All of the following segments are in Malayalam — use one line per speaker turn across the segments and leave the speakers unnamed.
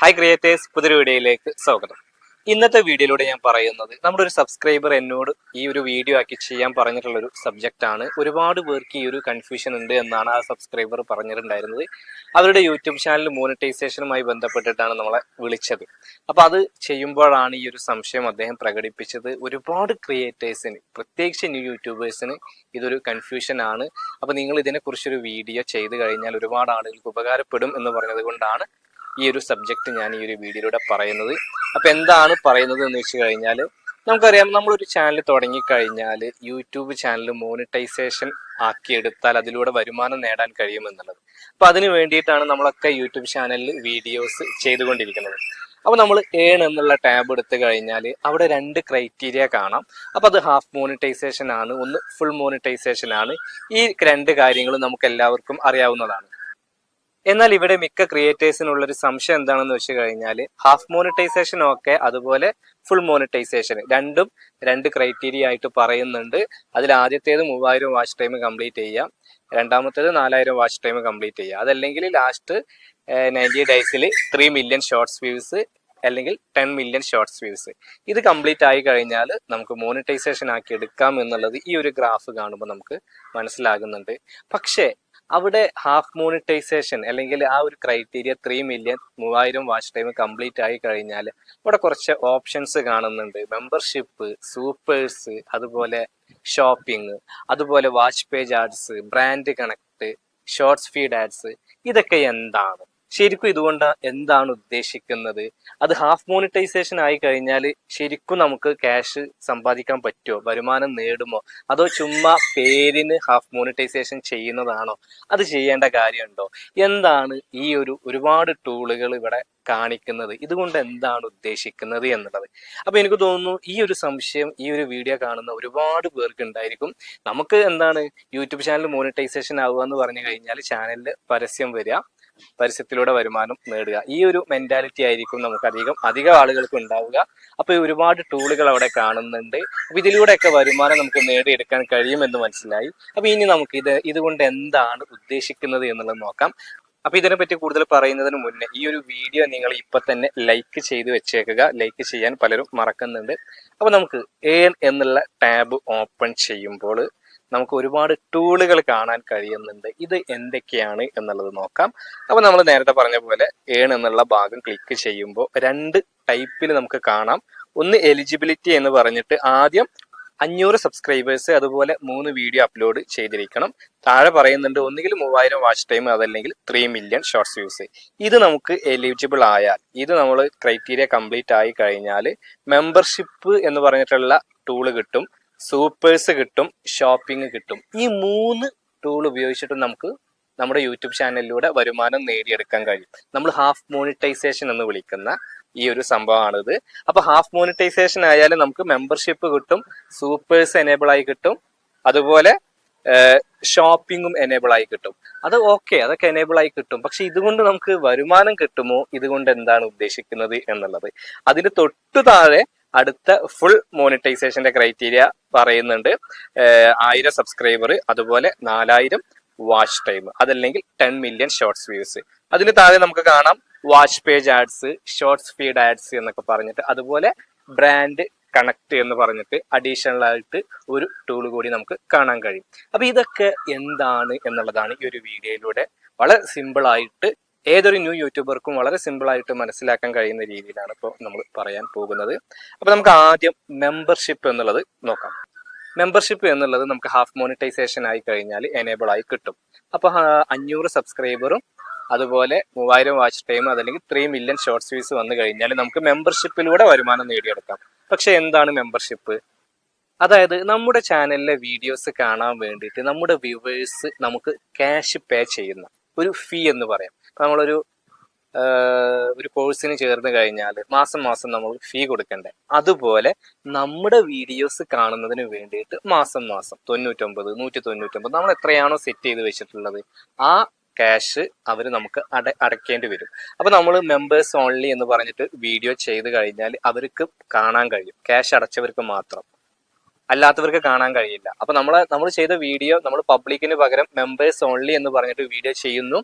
ഹായ് ക്രിയേറ്റേഴ്സ്, പുതിയൊരു വീഡിയോയിലേക്ക് സ്വാഗതം. ഇന്നത്തെ വീഡിയോയിലൂടെ ഞാൻ പറയുന്നത് നമ്മുടെ ഒരു സബ്സ്ക്രൈബർ എന്നോട് ഈ ഒരു വീഡിയോ ആക്കി ചെയ്യാൻ പറഞ്ഞിട്ടുള്ളൊരു സബ്ജക്റ്റ് ആണ്. ഒരുപാട് പേർക്ക് ഈ ഒരു കൺഫ്യൂഷൻ ഉണ്ട് എന്നാണ് ആ സബ്സ്ക്രൈബർ പറഞ്ഞിട്ടുണ്ടായിരുന്നത്. അവരുടെ യൂട്യൂബ് ചാനൽ മോണിറ്റൈസേഷനുമായി ബന്ധപ്പെട്ടിട്ടാണ് നമ്മളെ വിളിച്ചത്. അപ്പോൾ അത് ചെയ്യുമ്പോഴാണ് ഈ ഒരു സംശയം അദ്ദേഹം പ്രകടിപ്പിച്ചത്. ഒരുപാട് ക്രിയേറ്റേഴ്സിന്, പ്രത്യേകിച്ച് ന്യൂ യൂട്യൂബേഴ്സിന് ഇതൊരു കൺഫ്യൂഷൻ ആണ്. അപ്പോൾ നിങ്ങൾ ഇതിനെക്കുറിച്ചൊരു വീഡിയോ ചെയ്ത് കഴിഞ്ഞാൽ ഒരുപാട് ആളുകൾക്ക് ഉപകാരപ്പെടും എന്ന് പറഞ്ഞത് കൊണ്ടാണ് ഈ ഒരു സബ്ജക്റ്റ് ഞാൻ ഈ ഒരു വീഡിയോയിലൂടെ പറയുന്നത്. അപ്പൊ എന്താണ് പറയുന്നത് എന്ന് വെച്ച് കഴിഞ്ഞാൽ, നമുക്കറിയാം നമ്മളൊരു ചാനൽ തുടങ്ങിക്കഴിഞ്ഞാൽ യൂട്യൂബ് ചാനൽ മോണിറ്റൈസേഷൻ ആക്കിയെടുത്താൽ അതിലൂടെ വരുമാനം നേടാൻ കഴിയുമെന്നുള്ളത്. അപ്പൊ അതിന് വേണ്ടിയിട്ടാണ് നമ്മളൊക്കെ യൂട്യൂബ് ചാനലിൽ വീഡിയോസ് ചെയ്തുകൊണ്ടിരിക്കുന്നത്. അപ്പൊ നമ്മൾ ഏൺ എന്നുള്ള ടാബ് എടുത്തു കഴിഞ്ഞാൽ അവിടെ രണ്ട് ക്രൈറ്റീരിയ കാണാം. അപ്പൊ അത് ഹാഫ് മോണിറ്റൈസേഷൻ ആണ്, ഒന്ന് ഫുൾ മോണിറ്റൈസേഷൻ ആണ്. ഈ രണ്ട് കാര്യങ്ങളും നമുക്ക് എല്ലാവർക്കും അറിയാവുന്നതാണ്. എന്നാൽ ഇവിടെ മിക്ക ക്രിയേറ്റേഴ്സിനുള്ളൊരു സംശയം എന്താണെന്ന് വെച്ച് കഴിഞ്ഞാൽ, ഹാഫ് മോണിറ്റൈസേഷൻ ഓക്കെ, അതുപോലെ ഫുൾ മോണിറ്റൈസേഷൻ രണ്ടും രണ്ട് ക്രൈറ്റീരിയ ആയിട്ട് പറയുന്നുണ്ട്. അതിൽ ആദ്യത്തേത് 3000 വാച്ച് ടൈം കംപ്ലീറ്റ് ചെയ്യാം, രണ്ടാമത്തേത് 4000 വാച്ച് ടൈം കംപ്ലീറ്റ് ചെയ്യുക, അതല്ലെങ്കിൽ ലാസ്റ്റ് 90 ഡേയ്സിൽ 3 മില്യൺ ഷോർട്സ് വ്യൂസ് അല്ലെങ്കിൽ 10 മില്യൺ ഷോർട്സ് വ്യൂസ്. ഇത് കംപ്ലീറ്റ് ആയി കഴിഞ്ഞാൽ നമുക്ക് മോണിറ്റൈസേഷൻ ആക്കി എടുക്കാം എന്നുള്ളത് ഈ ഒരു ഗ്രാഫ് കാണുമ്പോൾ നമുക്ക് മനസ്സിലാകുന്നുണ്ട്. പക്ഷേ അവിടെ ഹാഫ് മോണിറ്റൈസേഷൻ അല്ലെങ്കിൽ ആ ഒരു criteria 3 million 3000 watch time complete ആയി കഴിഞ്ഞാൽ ഇവിടെ കുറച്ച് ഓപ്ഷൻസ് കാണുന്നുണ്ട്. മെമ്പർഷിപ്പ്, സൂപ്പേഴ്സ്, അതുപോലെ ഷോപ്പിംഗ്, അതുപോലെ watch page ads, brand connect, shorts feed ads. ഇതൊക്കെ എന്താണ് ശരിക്കും? ഇതുകൊണ്ട് എന്താണ് ഉദ്ദേശിക്കുന്നത്? അത് ഹാഫ് മോണിറ്റൈസേഷൻ ആയി കഴിഞ്ഞാൽ ശരിക്കും നമുക്ക് ക്യാഷ് സമ്പാദിക്കാൻ പറ്റുമോ, വരുമാനം നേടുമോ, അതോ ചുമ്മാ പേരിന് ഹാഫ് മോണിറ്റൈസേഷൻ ചെയ്യുന്നതാണോ? അത് ചെയ്യേണ്ട കാര്യമുണ്ടോ? എന്താണ് ഈ ഒരുപാട് ടൂളുകൾ ഇവിടെ കാണിക്കുന്നത്? ഇതുകൊണ്ട് എന്താണ് ഉദ്ദേശിക്കുന്നത് എന്നുള്ളത്. അപ്പൊ എനിക്ക് തോന്നുന്നു ഈ ഒരു സംശയം ഈ ഒരു വീഡിയോ കാണുന്ന ഒരുപാട് പേർക്ക് ഉണ്ടായിരിക്കും. നമുക്ക് എന്താണ് യൂട്യൂബ് ചാനൽ മോണിറ്റൈസേഷൻ ആവുക എന്ന് പറഞ്ഞു കഴിഞ്ഞാൽ ചാനലിൽ പരസ്യം വരിക, പരസ്യത്തിലൂടെ വരുമാനം നേടുക, ഈ ഒരു മെന്റാലിറ്റി ആയിരിക്കും നമുക്ക് അധികം ആളുകൾക്ക് ഉണ്ടാവുക. അപ്പൊ ഒരുപാട് ടൂളുകൾ അവിടെ കാണുന്നുണ്ട്. അപ്പൊ ഇതിലൂടെയൊക്കെ വരുമാനം നമുക്ക് നേടിയെടുക്കാൻ കഴിയുമെന്ന് മനസ്സിലായി. അപ്പൊ ഇനി നമുക്ക് ഇതുകൊണ്ട് എന്താണ് ഉദ്ദേശിക്കുന്നത് എന്നുള്ളത് നോക്കാം. അപ്പൊ ഇതിനെപ്പറ്റി കൂടുതൽ പറയുന്നതിന് മുന്നേ ഈ ഒരു വീഡിയോ നിങ്ങൾ ഇപ്പൊ തന്നെ ലൈക്ക് ചെയ്ത് വെച്ചേക്കുക. ലൈക്ക് ചെയ്യാൻ പലരും മറക്കുന്നുണ്ട്. അപ്പൊ നമുക്ക് ഏൺ എന്നുള്ള ടാബ് ഓപ്പൺ ചെയ്യുമ്പോൾ നമുക്ക് ഒരുപാട് ടൂളുകൾ കാണാൻ കഴിയുന്നുണ്ട്. ഇത് എന്തൊക്കെയാണ് എന്നുള്ളത് നോക്കാം. അപ്പൊ നമ്മൾ നേരത്തെ പറഞ്ഞ പോലെ ഏൺ എന്നുള്ള ഭാഗം ക്ലിക്ക് ചെയ്യുമ്പോൾ രണ്ട് ടൈപ്പിൽ നമുക്ക് കാണാം. ഒന്ന് എലിജിബിലിറ്റി എന്ന് പറഞ്ഞിട്ട് ആദ്യം 500 സബ്സ്ക്രൈബേഴ്സ്, അതുപോലെ 3 വീഡിയോ അപ്ലോഡ് ചെയ്തിരിക്കണം. താഴെ പറയുന്നുണ്ട് ഒന്നുകിൽ 3000 വാച്ച് ടൈം, അതല്ലെങ്കിൽ 3 മില്യൺ ഷോർട്സ് വ്യൂസ്. ഇത് നമുക്ക് എലിജിബിൾ ആയാൽ, ഇത് നമ്മൾ ക്രൈറ്റീരിയ കംപ്ലീറ്റ് ആയി കഴിഞ്ഞാൽ മെമ്പർഷിപ്പ് എന്ന് പറഞ്ഞിട്ടുള്ള ടൂള് കിട്ടും, സൂപ്പേഴ്സ് കിട്ടും, ഷോപ്പിംഗ് കിട്ടും. ഈ 3 ടൂൾ ഉപയോഗിച്ചിട്ട് നമുക്ക് നമ്മുടെ യൂട്യൂബ് ചാനലിലൂടെ വരുമാനം നേടിയെടുക്കാൻ കഴിയും. നമ്മൾ ഹാഫ് മോണിറ്റൈസേഷൻ എന്ന് വിളിക്കുന്ന ഈ ഒരു സംഭവമാണിത്. അപ്പൊ ഹാഫ് മോണിറ്റൈസേഷൻ ആയാലും നമുക്ക് മെമ്പർഷിപ്പ് കിട്ടും, സൂപ്പേഴ്സ് എനേബിൾ ആയി കിട്ടും, അതുപോലെ ഷോപ്പിംഗും എനേബിൾ ആയി കിട്ടും. അത് ഓക്കെ, അതൊക്കെ എനേബിൾ ആയി കിട്ടും. പക്ഷെ ഇതുകൊണ്ട് നമുക്ക് വരുമാനം കിട്ടുമോ, ഇതുകൊണ്ട് എന്താണ് ഉദ്ദേശിക്കുന്നത് എന്നുള്ളത്. അതിന് തൊട്ടു താഴെ അടുത്ത ഫുൾ മോണിറ്റൈസേഷന്റെ ക്രൈറ്റീരിയ പറയുന്നുണ്ട്. 1000 സബ്സ്ക്രൈബർ, അതുപോലെ 4000 വാച്ച് ടൈം, അതല്ലെങ്കിൽ 10 മില്യൺ ഷോർട്സ് വ്യൂസ്. അതിന് താഴെ നമുക്ക് കാണാം watch page ads, shorts feed ads എന്നൊക്കെ പറഞ്ഞിട്ട്, അതുപോലെ ബ്രാൻഡ് കണക്ട് എന്ന് പറഞ്ഞിട്ട് അഡീഷണൽ ആയിട്ട് ഒരു ടൂൾ കൂടി നമുക്ക് കാണാൻ കഴിയും. അപ്പൊ ഇതൊക്കെ എന്താണ് എന്നുള്ളതാണ് ഈ ഒരു വീഡിയോയിലൂടെ വളരെ സിമ്പിൾ ആയിട്ട്, ഏതൊരു ന്യൂ യൂട്യൂബർക്കും വളരെ സിമ്പിൾ ആയിട്ട് മനസ്സിലാക്കാൻ കഴിയുന്ന രീതിയിലാണ് ഇപ്പോൾ നമ്മൾ പറയാൻ പോകുന്നത്. അപ്പൊ നമുക്ക് ആദ്യം മെമ്പർഷിപ്പ് എന്നുള്ളത് നോക്കാം. മെമ്പർഷിപ്പ് എന്നുള്ളത് നമുക്ക് ഹാഫ് മോണിറ്റൈസേഷൻ ആയി കഴിഞ്ഞാൽ എനേബിൾ ആയി കിട്ടും. അപ്പൊ 500 സബ്സ്ക്രൈബറും അതുപോലെ 3000 വാച്ച് ടൈം, അതല്ലെങ്കിൽ 3 മില്യൺ ഷോർട്സ് വ്യൂസ് വന്നു കഴിഞ്ഞാൽ നമുക്ക് മെമ്പർഷിപ്പിലൂടെ വരുമാനം നേടിയെടുക്കാം. പക്ഷെ എന്താണ് മെമ്പർഷിപ്പ്? അതായത് നമ്മുടെ ചാനലിലെ വീഡിയോസ് കാണാൻ വേണ്ടിയിട്ട് നമ്മുടെ വ്യൂവേഴ്സ് നമുക്ക് ക്യാഷ് പേ ചെയ്യുന്ന ഒരു ഫീ എന്ന് പറയാം. നമ്മളൊരു കോഴ്സിന് ചേർന്ന് കഴിഞ്ഞാൽ മാസം നമ്മൾ ഫീ കൊടുക്കണ്ടേ, അതുപോലെ നമ്മുടെ വീഡിയോസ് കാണുന്നതിന് വേണ്ടിയിട്ട് മാസം 99, 199 നമ്മൾ എത്രയാണോ സെറ്റ് ചെയ്ത് വെച്ചിട്ടുള്ളത് ആ ക്യാഷ് അവർ നമുക്ക് അടയ്ക്കേണ്ടി വരും. അപ്പൊ നമ്മൾ മെമ്പേഴ്സ് ഓൺലി എന്ന് പറഞ്ഞിട്ട് വീഡിയോ ചെയ്ത് കഴിഞ്ഞാൽ അവർക്ക് കാണാൻ കഴിയും, ക്യാഷ് അടച്ചവർക്ക് മാത്രം, അല്ലാത്തവർക്ക് കാണാൻ കഴിയില്ല. അപ്പൊ നമ്മൾ ചെയ്ത വീഡിയോ നമ്മൾ പബ്ലിക്കിന് പകരം മെമ്പേഴ്സ് ഓൺലി എന്ന് പറഞ്ഞിട്ട് വീഡിയോ ചെയ്യുന്നു.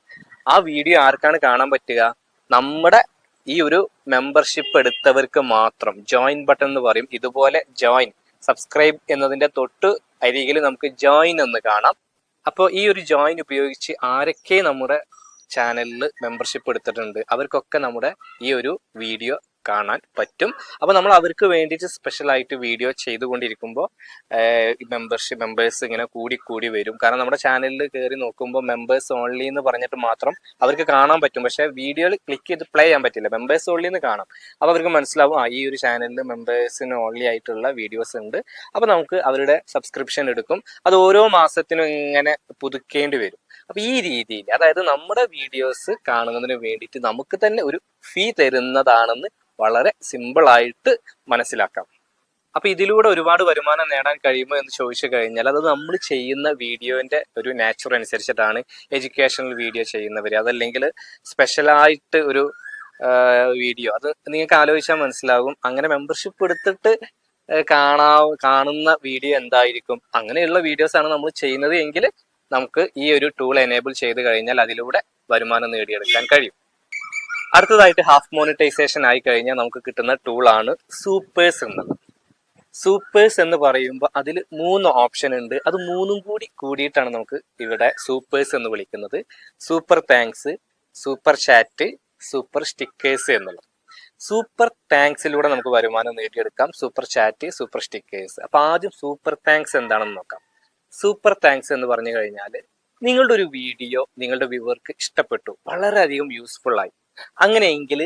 ആ വീഡിയോ ആർക്കാണ് കാണാൻ പറ്റുക? നമ്മുടെ ഈ ഒരു മെമ്പർഷിപ്പ് എടുത്തവർക്ക് മാത്രം ജോയിൻ ബട്ടൺ എന്ന് പറയും. ഇതുപോലെ ജോയിൻ സബ്സ്ക്രൈബ് എന്നതിന്റെ തൊട്ട് അരികിൽ നമുക്ക് ജോയിൻ എന്ന് കാണാം. അപ്പോൾ ഈ ഒരു ജോയിൻ ഉപയോഗിച്ച് ആരൊക്കെ നമ്മുടെ ചാനലിൽ മെമ്പർഷിപ്പ് എടുത്തിട്ടുണ്ട് അവർക്കൊക്കെ നമ്മുടെ ഈ ഒരു വീഡിയോ കാണാൻ പറ്റും. അപ്പോൾ നമ്മൾ അവർക്ക് വേണ്ടിയിട്ട് സ്പെഷ്യലായിട്ട് വീഡിയോ ചെയ്തുകൊണ്ടിരിക്കുമ്പോൾ മെമ്പേഴ്സ് ഇങ്ങനെ കൂടി വരും. കാരണം നമ്മുടെ ചാനലിൽ കയറി നോക്കുമ്പോൾ മെമ്പേഴ്സ് ഓൺലി എന്ന് പറഞ്ഞിട്ട് മാത്രം അവർക്ക് കാണാൻ പറ്റും. പക്ഷേ വീഡിയോയിൽ ക്ലിക്ക് ചെയ്ത് പ്ലേ ചെയ്യാൻ പറ്റില്ല, മെമ്പേഴ്സ് ഓൺലി എന്ന് കാണാം. അപ്പോൾ അവർക്ക് മനസ്സിലാവും ഈ ഒരു ചാനലിൽ മെമ്പേഴ്സിന് ഓൺലി ആയിട്ടുള്ള വീഡിയോസ് ഉണ്ട്. അപ്പോൾ നമുക്ക് അവരുടെ സബ്സ്ക്രിപ്ഷൻ എടുക്കും. അത് ഓരോ മാസത്തിനും ഇങ്ങനെ പുതുക്കേണ്ടി വരും. അപ്പോൾ ഈ രീതിയിൽ, അതായത് നമ്മുടെ വീഡിയോസ് കാണുന്നതിന് വേണ്ടിയിട്ട് നമുക്ക് തന്നെ ഒരു ഫീ തരുന്നതാണെന്ന് വളരെ സിമ്പിളായിട്ട് മനസ്സിലാക്കാം. അപ്പൊ ഇതിലൂടെ ഒരുപാട് വരുമാനം നേടാൻ കഴിയുമോ എന്ന് ചോദിച്ചു കഴിഞ്ഞാൽ അത് നമ്മൾ ചെയ്യുന്ന വീഡിയോന്റെ ഒരു നാച്ചുറൽ അനുസരിച്ചിട്ടാണ്. എഡ്യൂക്കേഷണൽ വീഡിയോ ചെയ്യുന്നവർ, അതല്ലെങ്കിൽ സ്പെഷ്യലായിട്ട് ഒരു വീഡിയോ, അത് നിങ്ങൾക്ക് ആലോചിച്ചാൽ മനസ്സിലാകും. അങ്ങനെ മെമ്പർഷിപ്പ് എടുത്തിട്ട് കാണുന്ന വീഡിയോ എന്തായിരിക്കും, അങ്ങനെയുള്ള വീഡിയോസ് ആണ് നമ്മൾ ചെയ്യുന്നത് എങ്കിൽ നമുക്ക് ഈ ഒരു ടൂൾ എനേബിൾ ചെയ്ത് കഴിഞ്ഞാൽ അതിലൂടെ വരുമാനം നേടിയെടുക്കാൻ കഴിയും. അടുത്തതായിട്ട് ഹാഫ് മോണിറ്റൈസേഷൻ ആയി കഴിഞ്ഞാൽ നമുക്ക് കിട്ടുന്ന ടൂളാണ് സൂപ്പേഴ്സ് എന്നത്. സൂപ്പേഴ്സ് എന്ന് പറയുമ്പോൾ അതിൽ 3 ഓപ്ഷൻ ഉണ്ട്. അത് മൂന്നും കൂടിയിട്ടാണ് നമുക്ക് ഇവിടെ സൂപ്പേഴ്സ് എന്ന് വിളിക്കുന്നത്. Super thanks, super chat, super stickers എന്നുള്ളത്. സൂപ്പർ താങ്ക്സിലൂടെ നമുക്ക് വരുമാനം നേടിയെടുക്കാം. Super chat, super stickers. അപ്പൊ ആദ്യം സൂപ്പർ താങ്ക്സ് എന്താണെന്ന് നോക്കാം. സൂപ്പർ താങ്ക്സ് എന്ന് പറഞ്ഞു കഴിഞ്ഞാൽ നിങ്ങളുടെ ഒരു വീഡിയോ നിങ്ങളുടെ വ്യൂവർക്ക് ഇഷ്ടപ്പെട്ടു, വളരെയധികം യൂസ്ഫുൾ ആയി. അങ്ങനെയെങ്കിൽ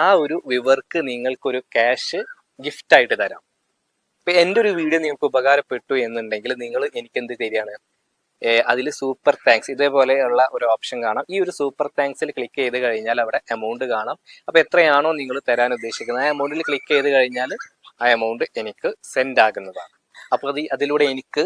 ആ ഒരു വ്യൂവർക്ക് നിങ്ങൾക്കൊരു ക്യാഷ് ഗിഫ്റ്റ് ആയിട്ട് തരാം. ഇപ്പൊ എൻ്റെ ഒരു വീഡിയോ നിങ്ങൾക്ക് ഉപകാരപ്പെട്ടു എന്നുണ്ടെങ്കിൽ നിങ്ങൾ എനിക്ക് എന്ത് തരികയാണ്, അതിൽ സൂപ്പർ താങ്ക്സ് ഇതേപോലെയുള്ള ഒരു ഓപ്ഷൻ കാണാം. ഈ ഒരു സൂപ്പർ താങ്ക്സിൽ ക്ലിക്ക് ചെയ്ത് കഴിഞ്ഞാൽ അവിടെ എമൗണ്ട് കാണാം. അപ്പൊ എത്രയാണോ നിങ്ങൾ തരാൻ ഉദ്ദേശിക്കുന്നത് ആ എമൗണ്ടിൽ ക്ലിക്ക് ചെയ്ത് കഴിഞ്ഞാൽ ആ എമൗണ്ട് എനിക്ക് സെൻഡ് ആകുന്നതാണ്. അപ്പൊ അതിലൂടെ എനിക്ക്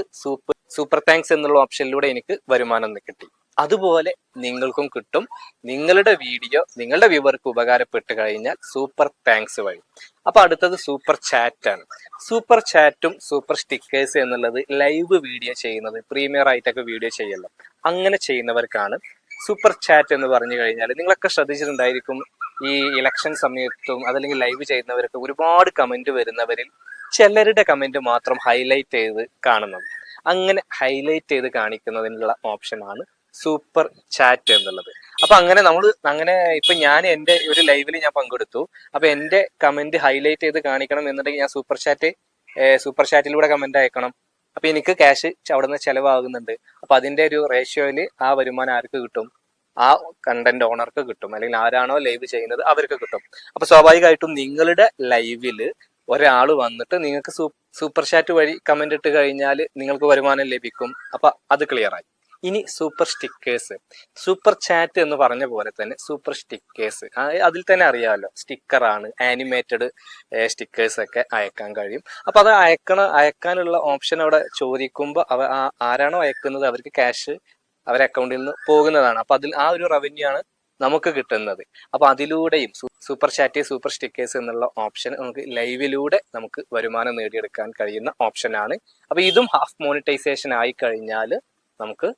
സൂപ്പർ താങ്ക്സ് എന്നുള്ള ഓപ്ഷനിലൂടെ എനിക്ക് വരുമാനം കിട്ടി. അതുപോലെ നിങ്ങൾക്കും കിട്ടും. നിങ്ങളുടെ വീഡിയോ നിങ്ങളുടെ വ്യൂവർക്ക് ഉപകാരപ്പെട്ട് കഴിഞ്ഞാൽ സൂപ്പർ താങ്ക്സ് വഴി. അപ്പൊ അടുത്തത് സൂപ്പർ ചാറ്റ് ആണ്. സൂപ്പർ ചാറ്റും സൂപ്പർ സ്റ്റിക്കേഴ്സ് എന്നുള്ളത് ലൈവ് വീഡിയോ ചെയ്യുന്നത്, പ്രീമിയർ ആയിട്ടൊക്കെ വീഡിയോ ചെയ്യല്ലോ, അങ്ങനെ ചെയ്യുന്നവർക്കാണ് സൂപ്പർ ചാറ്റ് എന്ന് പറഞ്ഞു കഴിഞ്ഞാൽ. നിങ്ങളൊക്കെ ശ്രദ്ധിച്ചിട്ടുണ്ടായിരിക്കും, ഈ ഇലക്ഷൻ സമയത്തും അതല്ലെങ്കിൽ ലൈവ് ചെയ്യുന്നവരൊക്കെ ഒരുപാട് കമന്റ് വരുന്നവരിൽ ചിലരുടെ കമന്റ് മാത്രം ഹൈലൈറ്റ് ചെയ്ത് കാണുന്നത്. അങ്ങനെ ഹൈലൈറ്റ് ചെയ്ത് കാണിക്കുന്നതിനുള്ള ഓപ്ഷനാണ് സൂപ്പർ ചാറ്റ് എന്നുള്ളത്. അപ്പൊ അങ്ങനെ ഇപ്പൊ ഞാൻ എൻ്റെ ഒരു ലൈവിൽ ഞാൻ പങ്കെടുത്തു. അപ്പൊ എൻ്റെ കമന്റ് ഹൈലൈറ്റ് ചെയ്ത് കാണിക്കണം എന്നുണ്ടെങ്കിൽ ഞാൻ സൂപ്പർ ചാറ്റിലൂടെ കമന്റ് അയക്കണം. അപ്പൊ എനിക്ക് ക്യാഷ് അവിടെ നിന്ന് ചെലവാകുന്നുണ്ട്. അപ്പൊ അതിന്റെ ഒരു റേഷ്യോയില് ആ വരുമാനം ആർക്ക് കിട്ടും, ആ കണ്ടന്റ് ഓണർക്ക് കിട്ടും, അല്ലെങ്കിൽ ആരാണോ ലൈവ് ചെയ്യുന്നത് അവർക്ക് കിട്ടും. അപ്പൊ സ്വാഭാവികമായിട്ടും നിങ്ങളുടെ ലൈവില് ഒരാൾ വന്നിട്ട് നിങ്ങൾക്ക് സൂപ്പർ ചാറ്റ് വഴി കമന്റ് ഇട്ട് കഴിഞ്ഞാൽ നിങ്ങൾക്ക് വരുമാനം ലഭിക്കും. അപ്പൊ അത് ക്ലിയർ ആയി. ഇനി സൂപ്പർ സ്റ്റിക്കേഴ്സ്. സൂപ്പർ ചാറ്റ് എന്ന് പറഞ്ഞ പോലെ തന്നെ സൂപ്പർ സ്റ്റിക്കേഴ്സ് അതിൽ തന്നെ അറിയാമല്ലോ, സ്റ്റിക്കറാണ്. ആനിമേറ്റഡ് സ്റ്റിക്കേഴ്സ് ഒക്കെ അയക്കാൻ കഴിയും. അപ്പൊ അത് അയക്കാനുള്ള ഓപ്ഷൻ അവിടെ ചോദിക്കുമ്പോൾ ആരാണോ അയക്കുന്നത് അവർക്ക് ക്യാഷ് അവരുടെ അക്കൗണ്ടിൽ നിന്ന് പോകുന്നതാണ്. അപ്പൊ അതിൽ ആ ഒരു റവന്യൂ ആണ് നമുക്ക് കിട്ടുന്നത്. അപ്പൊ അതിലൂടെയും സൂപ്പർ ചാറ്റ്, സൂപ്പർ സ്റ്റിക്കേഴ്സ് എന്നുള്ള ഓപ്ഷൻ നമുക്ക് ലൈവിലൂടെ നമുക്ക് വരുമാനം നേടിയെടുക്കാൻ കഴിയുന്ന ഓപ്ഷനാണ്. അപ്പൊ ഇതും ഹാഫ് മോണിറ്റൈസേഷൻ ആയി കഴിഞ്ഞാൽ നമുക്ക്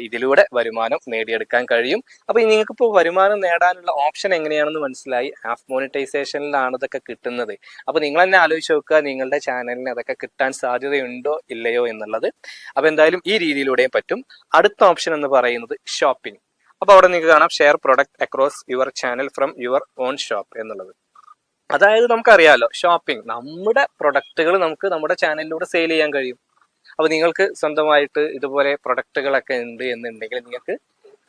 ഇതിലൂടെ വരുമാനം നേടിയെടുക്കാൻ കഴിയും. അപ്പൊ നിങ്ങൾക്കിപ്പോൾ വരുമാനം നേടാനുള്ള ഓപ്ഷൻ എങ്ങനെയാണെന്ന് മനസ്സിലായി. ഹാഫ് മോണിറ്റൈസേഷനിലാണ് ഇതൊക്കെ കിട്ടുന്നത്. അപ്പൊ നിങ്ങൾ തന്നെ ആലോചിച്ച് നോക്കുക, നിങ്ങളുടെ ചാനലിന് അതൊക്കെ കിട്ടാൻ സാധ്യതയുണ്ടോ ഇല്ലയോ എന്നുള്ളത്. അപ്പൊ എന്തായാലും ഈ രീതിയിലൂടെയും പറ്റും. അടുത്ത ഓപ്ഷൻ എന്ന് പറയുന്നത് ഷോപ്പിംഗ്. അപ്പൊ അവിടെ നിങ്ങൾക്ക് കാണാം share product across your channel from your own shop എന്നുള്ളത്. അതായത് നമുക്കറിയാമല്ലോ, ഷോപ്പിംഗ്, നമ്മുടെ പ്രൊഡക്റ്റുകൾ നമുക്ക് നമ്മുടെ ചാനലിലൂടെ സെയിൽ ചെയ്യാൻ കഴിയും. അപ്പൊ നിങ്ങൾക്ക് സ്വന്തമായിട്ട് ഇതുപോലെ പ്രൊഡക്റ്റുകളൊക്കെ ഉണ്ട് എന്നുണ്ടെങ്കിൽ നിങ്ങൾക്ക്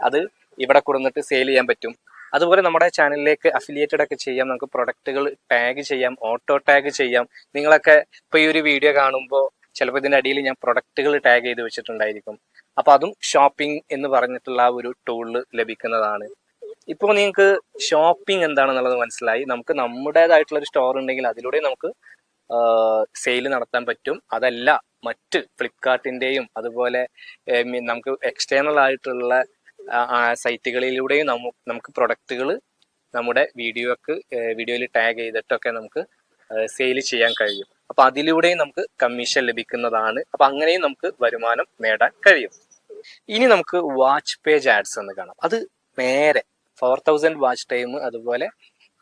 അത് ഇവിടെ കൊടുത്തിട്ട് സെയിൽ ചെയ്യാൻ പറ്റും. അതുപോലെ നമ്മുടെ ചാനലിലേക്ക് അഫിലിയേറ്റഡ് ഒക്കെ ചെയ്യാം. നമുക്ക് പ്രൊഡക്റ്റുകൾ ടാഗ് ചെയ്യാം, ഓട്ടോ ടാഗ് ചെയ്യാം. നിങ്ങളൊക്കെ ഇപ്പൊ ഈ ഒരു വീഡിയോ കാണുമ്പോൾ ചിലപ്പോൾ ഇതിന്റെ അടിയിൽ ഞാൻ പ്രൊഡക്റ്റുകൾ ടാഗ് ചെയ്ത് വെച്ചിട്ടുണ്ടായിരിക്കും. അപ്പൊ അതും ഷോപ്പിംഗ് എന്ന് പറഞ്ഞിട്ടുള്ള ആ ഒരു ടൂളിൽ ലഭിക്കുന്നതാണ്. ഇപ്പോൾ നിങ്ങൾക്ക് ഷോപ്പിംഗ് എന്താണെന്നുള്ളത് മനസ്സിലായി. നമുക്ക് നമ്മുടേതായിട്ടുള്ള ഒരു സ്റ്റോർ ഉണ്ടെങ്കിൽ അതിലൂടെ നമുക്ക് സെയിൽ നടത്താൻ പറ്റും. അതല്ല മറ്റ് ഫ്ലിപ്കാർട്ടിന്റെയും അതുപോലെ നമുക്ക് എക്സ്റ്റേണൽ ആയിട്ടുള്ള സൈറ്റുകളിലൂടെയും നമുക്ക് പ്രൊഡക്റ്റുകൾ നമ്മുടെ വീഡിയോയിൽ ടാഗ് ചെയ്തിട്ടൊക്കെ നമുക്ക് സെയിൽ ചെയ്യാൻ കഴിയും. അപ്പൊ അതിലൂടെയും നമുക്ക് കമ്മീഷൻ ലഭിക്കുന്നതാണ്. അപ്പൊ അങ്ങനെയും നമുക്ക് വരുമാനം നേടാൻ കഴിയും. ഇനി നമുക്ക് വാച്ച് പേജ് ആഡ്സ് എന്ന് കാണാം. അത് നേരെ 4000 വാച്ച് ടൈം അതുപോലെ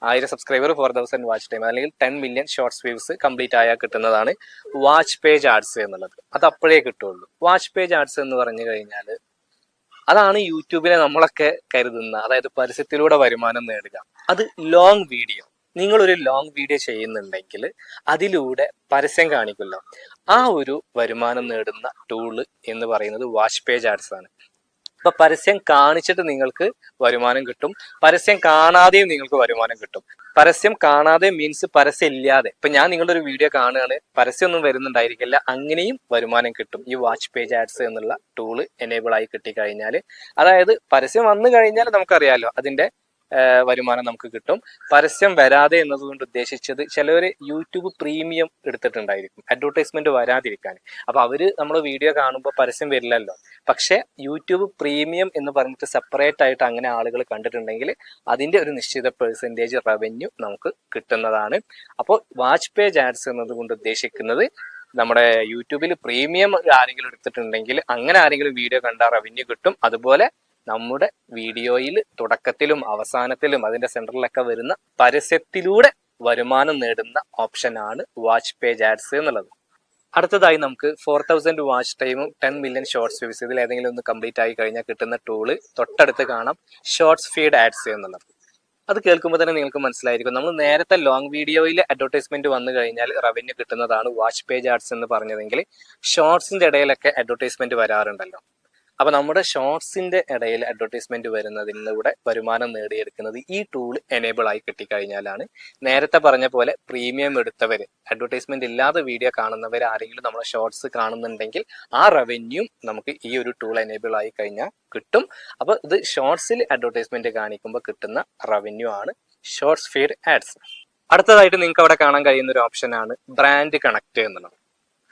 1000 സബ്സ്ക്രൈബർ 4000 വാച്ച് ടൈം അല്ലെങ്കിൽ 10 മില്യൺ ഷോർട്സ് വ്യൂസ് കംപ്ലീറ്റ് ആയാൽ കിട്ടുന്നതാണ് വാച്ച് പേജ് ആഡ്സ് എന്നുള്ളത്. അത് അപ്പോഴേ കിട്ടുള്ളൂ. വാച്ച് പേജ് ആഡ്സ് എന്ന് പറഞ്ഞു കഴിഞ്ഞാൽ അതാണ് യൂട്യൂബിലെ നമ്മളൊക്കെ കരുതുന്ന, അതായത് പരസ്യത്തിലൂടെ വരുമാനം നേടുക. അത് ലോങ് വീഡിയോ, നിങ്ങളൊരു ലോങ് വീഡിയോ ചെയ്യുന്നുണ്ടെങ്കിൽ അതിലൂടെ പരസ്യം കാണിക്കുമല്ലോ, ആ ഒരു വരുമാനം നേടുന്ന ടൂള് എന്ന് പറയുന്നത് വാച്ച് പേജ് ആഡ്സ് ആണ്. അപ്പൊ പരസ്യം കാണിച്ചിട്ട് നിങ്ങൾക്ക് വരുമാനം കിട്ടും, പരസ്യം കാണാതെയും നിങ്ങൾക്ക് വരുമാനം കിട്ടും. പരസ്യം കാണാതെ മീൻസ് പരസ്യം ഇല്ലാതെ. ഇപ്പൊ ഞാൻ നിങ്ങളുടെ ഒരു വീഡിയോ കാണുകയാണ്, പരസ്യം ഒന്നും വരുന്നുണ്ടായിരിക്കില്ല, അങ്ങനെയും വരുമാനം കിട്ടും ഈ വാച്ച് പേജ് ആഡ്സ് എന്നുള്ള ടൂള് എനേബിൾ ആയി കിട്ടിക്കഴിഞ്ഞാൽ. അതായത് പരസ്യം വന്നു കഴിഞ്ഞാൽ നമുക്കറിയാലോ അതിന്റെ വരുമാനം നമുക്ക് കിട്ടും. പരസ്യം വരാതെ എന്നതുകൊണ്ട് ഉദ്ദേശിച്ചത് ചിലവർ യൂട്യൂബ് പ്രീമിയം എടുത്തിട്ടുണ്ടായിരിക്കും അഡ്വർടൈസ്മെന്റ് വരാതിരിക്കാൻ. അപ്പൊ അവര് നമ്മൾ വീഡിയോ കാണുമ്പോൾ പരസ്യം വരില്ലല്ലോ. പക്ഷെ യൂട്യൂബ് പ്രീമിയം എന്ന് പറഞ്ഞിട്ട് സെപ്പറേറ്റ് ആയിട്ട് അങ്ങനെ ആളുകൾ കണ്ടിട്ടുണ്ടെങ്കിൽ അതിന്റെ ഒരു നിശ്ചിത പെർസെൻറ്റേജ് റവന്യൂ നമുക്ക് കിട്ടുന്നതാണ്. അപ്പോൾ വാച്ച് പേജ് ആഡ്സ് എന്നതുകൊണ്ട് ഉദ്ദേശിക്കുന്നത് നമ്മുടെ യൂട്യൂബിൽ പ്രീമിയം ആരെങ്കിലും എടുത്തിട്ടുണ്ടെങ്കിൽ അങ്ങനെ ആരെങ്കിലും വീഡിയോ കണ്ടാൽ റവന്യൂ കിട്ടും. അതുപോലെ നമ്മുടെ വീഡിയോയിൽ തുടക്കത്തിലും അവസാനത്തിലും അതിന്റെ സെന്ററിലൊക്കെ വരുന്ന പരസ്യത്തിലൂടെ വരുമാനം നേടുന്ന ഓപ്ഷനാണ് വാച്ച് പേജ് ആഡ്സ് എന്നുള്ളത്. അടുത്തതായി നമുക്ക് 4000 വാച്ച് ടൈമും 10 മില്യൺ ഷോർട്സ് വ്യൂസ്, ഇതിൽ ഏതെങ്കിലും ഒന്ന് കംപ്ലീറ്റ് ആയി കഴിഞ്ഞാൽ കിട്ടുന്ന ടൂള് തൊട്ടടുത്ത് കാണാം, ഷോർട്സ് ഫീഡ് ആഡ്സ് എന്നുള്ളത്. അത് കേൾക്കുമ്പോൾ തന്നെ നിങ്ങൾക്ക് മനസ്സിലായിരിക്കും, നമ്മൾ നേരത്തെ ലോങ് വീഡിയോയിൽ അഡ്വർടൈസ്മെന്റ് വന്നു കഴിഞ്ഞാൽ റവന്യൂ കിട്ടുന്നതാണ് വാച്ച് പേജ് ആഡ്സ് എന്ന് പറഞ്ഞതെങ്കിൽ ഷോർട്സിന്റെ ഇടയിലൊക്കെ അഡ്വർടൈസ്മെന്റ് വരാറുണ്ടല്ലോ. അപ്പൊ നമ്മുടെ ഷോർട്സിന്റെ ഇടയിൽ അഡ്വർടൈസ്മെന്റ് വരുന്നതിലൂടെ വരുമാനം നേടിയെടുക്കുന്നത് ഈ ടൂൾ എനേബിൾ ആയി കിട്ടിക്കഴിഞ്ഞാലാണ്. നേരത്തെ പറഞ്ഞ പോലെ പ്രീമിയം എടുത്തവര്, അഡ്വർടൈസ്മെന്റ് ഇല്ലാതെ വീഡിയോ കാണുന്നവർ ആരെങ്കിലും നമ്മുടെ ഷോർട്സ് കാണുന്നുണ്ടെങ്കിൽ ആ റവന്യൂ നമുക്ക് ഈ ഒരു ടൂൾ എനേബിൾ ആയി കഴിഞ്ഞാൽ കിട്ടും. അപ്പൊ ഇത് ഷോർട്സിൽ അഡ്വർടൈസ്മെന്റ് കാണിക്കുമ്പോൾ കിട്ടുന്ന റവന്യൂ ആണ് ഷോർട്സ് ഫീഡ് ആഡ്സ്. അടുത്തതായിട്ട് നിങ്ങൾക്ക് അവിടെ കാണാൻ കഴിയുന്ന ഒരു ഓപ്ഷനാണ് ബ്രാൻഡ് കണക്ട് എന്നുള്ളത്.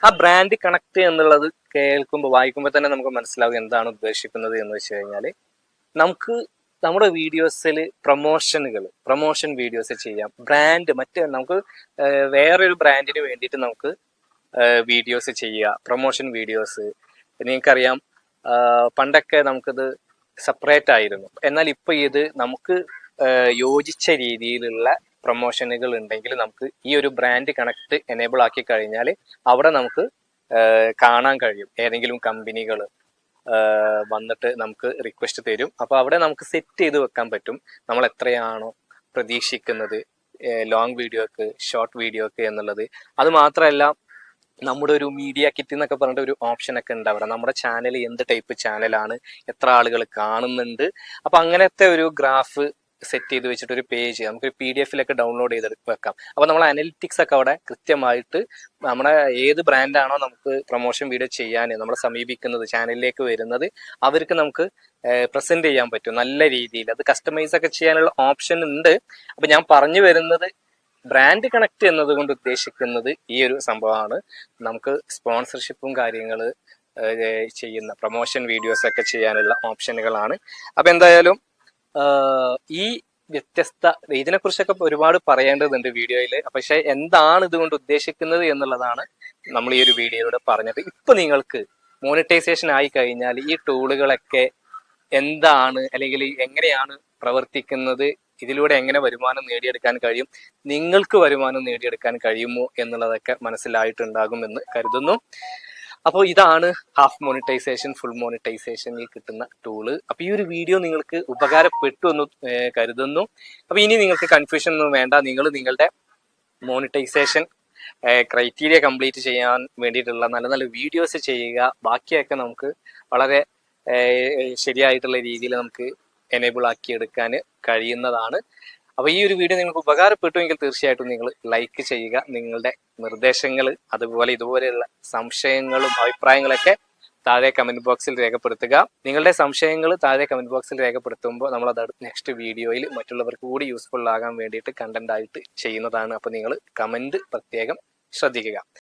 ആ ബ്രാൻഡ് കണക്ട് എന്നുള്ളത് കേൾക്കുമ്പോൾ വായിക്കുമ്പോൾ തന്നെ നമുക്ക് മനസ്സിലാവും എന്താണ് ഉദ്ദേശിക്കുന്നത് എന്ന് വെച്ച് കഴിഞ്ഞാൽ, നമുക്ക് നമ്മുടെ വീഡിയോസിൽ പ്രൊമോഷൻ വീഡിയോസ് ചെയ്യാം. ബ്രാൻഡ് നമുക്ക് വേറൊരു ബ്രാൻഡിന് വേണ്ടിയിട്ട് നമുക്ക് വീഡിയോസ് ചെയ്യുക, പ്രൊമോഷൻ വീഡിയോസ്. നിങ്ങൾക്കറിയാം പണ്ടൊക്കെ നമുക്കിത് സെപ്പറേറ്റ് ആയിരുന്നു, എന്നാൽ ഇപ്പൊ ഇത് നമുക്ക് യോജിച്ച രീതിയിലുള്ള പ്രൊമോഷനുകൾ ഉണ്ടെങ്കിൽ നമുക്ക് ഈ ഒരു ബ്രാൻഡ് കണക്ട് എനേബിൾ ആക്കി കഴിഞ്ഞാൽ അവിടെ നമുക്ക് കാണാൻ കഴിയും. ഏതെങ്കിലും കമ്പനികൾ വന്നിട്ട് നമുക്ക് റിക്വസ്റ്റ് തരും. അപ്പൊ അവിടെ നമുക്ക് സെറ്റ് ചെയ്ത് വെക്കാൻ പറ്റും നമ്മൾ എത്രയാണോ പ്രതീക്ഷിക്കുന്നത് ലോങ് വീഡിയോക്ക്, ഷോർട്ട് വീഡിയോക്ക് എന്നുള്ളത്. അത് മാത്രമല്ല നമ്മുടെ ഒരു മീഡിയ കിറ്റ് എന്നൊക്കെ പറഞ്ഞിട്ട് ഒരു ഓപ്ഷൻ ഒക്കെ ഉണ്ട് അവിടെ. നമ്മുടെ ചാനൽ എന്ത് ടൈപ്പ് ചാനലാണ്, എത്ര ആളുകൾ കാണുന്നുണ്ട്, അപ്പൊ അങ്ങനത്തെ ഒരു ഗ്രാഫ് സെറ്റ് ചെയ്ത് വെച്ചിട്ട് ഒരു പേജ് നമുക്ക് PDF-ലൊക്കെ ഡൗൺലോഡ് ചെയ്ത് വെക്കാം. അപ്പൊ നമ്മൾ അനലിറ്റിക്സ് ഒക്കെ അവിടെ കൃത്യമായിട്ട് നമ്മുടെ ഏത് ബ്രാൻഡാണോ നമുക്ക് പ്രൊമോഷൻ വീഡിയോ ചെയ്യാൻ നമ്മളെ സമീപിക്കുന്നത്, ചാനലിലേക്ക് വരുന്നത്, അവർക്ക് നമുക്ക് പ്രസന്റ് ചെയ്യാൻ പറ്റും നല്ല രീതിയിൽ. അത് കസ്റ്റമൈസ് ഒക്കെ ചെയ്യാനുള്ള ഓപ്ഷൻ ഉണ്ട്. അപ്പൊ ഞാൻ പറഞ്ഞു വരുന്നത് ബ്രാൻഡ് കണക്ട് എന്നതുകൊണ്ട് ഉദ്ദേശിക്കുന്നത് ഈ ഒരു സംഭവമാണ്. നമുക്ക് സ്പോൺസർഷിപ്പും കാര്യങ്ങൾ ചെയ്യുന്ന പ്രൊമോഷൻ വീഡിയോസ് ഒക്കെ ചെയ്യാനുള്ള ഓപ്ഷനുകളാണ്. അപ്പൊ എന്തായാലും ഈ വ്യത്യസ്ത ഇതിനെക്കുറിച്ചൊക്കെ ഒരുപാട് പറയേണ്ടതുണ്ട് വീഡിയോയിൽ. പക്ഷെ എന്താണ് ഇതുകൊണ്ട് ഉദ്ദേശിക്കുന്നത് എന്നുള്ളതാണ് നമ്മൾ ഈ ഒരു വീഡിയോയിലൂടെ പറഞ്ഞത്. ഇപ്പൊ നിങ്ങൾക്ക് മോണിറ്റൈസേഷൻ ആയി കഴിഞ്ഞാൽ ഈ ടൂളുകളൊക്കെ എന്താണ് അല്ലെങ്കിൽ എങ്ങനെയാണ് പ്രവർത്തിക്കുന്നത്, ഇതിലൂടെ എങ്ങനെ വരുമാനം നേടിയെടുക്കാൻ കഴിയും, നിങ്ങൾക്ക് വരുമാനം നേടിയെടുക്കാൻ കഴിയുമോ എന്നുള്ളതൊക്കെ മനസ്സിലായിട്ടുണ്ടാകുമെന്ന് കരുതുന്നു. അപ്പോൾ ഇതാണ് ഹാഫ് മോണിറ്റൈസേഷൻ, ഫുൾ മോണിറ്റൈസേഷനിൽ കിട്ടുന്ന ടൂള്. അപ്പൊ ഈ ഒരു വീഡിയോ നിങ്ങൾക്ക് ഉപകാരപ്പെട്ടു എന്ന് കരുതുന്നു. അപ്പൊ ഇനി നിങ്ങൾക്ക് കൺഫ്യൂഷൻ ഒന്നും വേണ്ട, നിങ്ങൾ നിങ്ങളുടെ മോണിറ്റൈസേഷൻ ക്രൈറ്റീരിയ കംപ്ലീറ്റ് ചെയ്യാൻ വേണ്ടിയിട്ടുള്ള നല്ല നല്ല വീഡിയോസ് ചെയ്യുക. ബാക്കിയൊക്കെ നമുക്ക് വളരെ ശരിയായിട്ടുള്ള രീതിയിൽ നമുക്ക് എനേബിൾ ആക്കി എടുക്കാൻ കഴിയുന്നതാണ്. അപ്പൊ ഈ ഒരു വീഡിയോ നിങ്ങൾക്ക് ഉപകാരപ്പെട്ടുവെങ്കിൽ തീർച്ചയായിട്ടും നിങ്ങൾ ലൈക്ക് ചെയ്യുക. നിങ്ങളുടെ നിർദ്ദേശങ്ങൾ അതുപോലെ ഇതുപോലെയുള്ള സംശയങ്ങളും അഭിപ്രായങ്ങളൊക്കെ താഴെ കമന്റ് ബോക്സിൽ രേഖപ്പെടുത്തുക. നിങ്ങളുടെ സംശയങ്ങൾ താഴെ കമന്റ് ബോക്സിൽ രേഖപ്പെടുത്തുമ്പോൾ നമ്മൾ അത് നെക്സ്റ്റ് വീഡിയോയിൽ മറ്റുള്ളവർക്ക് കൂടി യൂസ്ഫുൾ ആകാൻ വേണ്ടിയിട്ട് കണ്ടന്റ് ആയിട്ട് ചെയ്യുന്നതാണ്. അപ്പൊ നിങ്ങൾ കമന്റ് പ്രത്യേകം ശ്രദ്ധിക്കുക.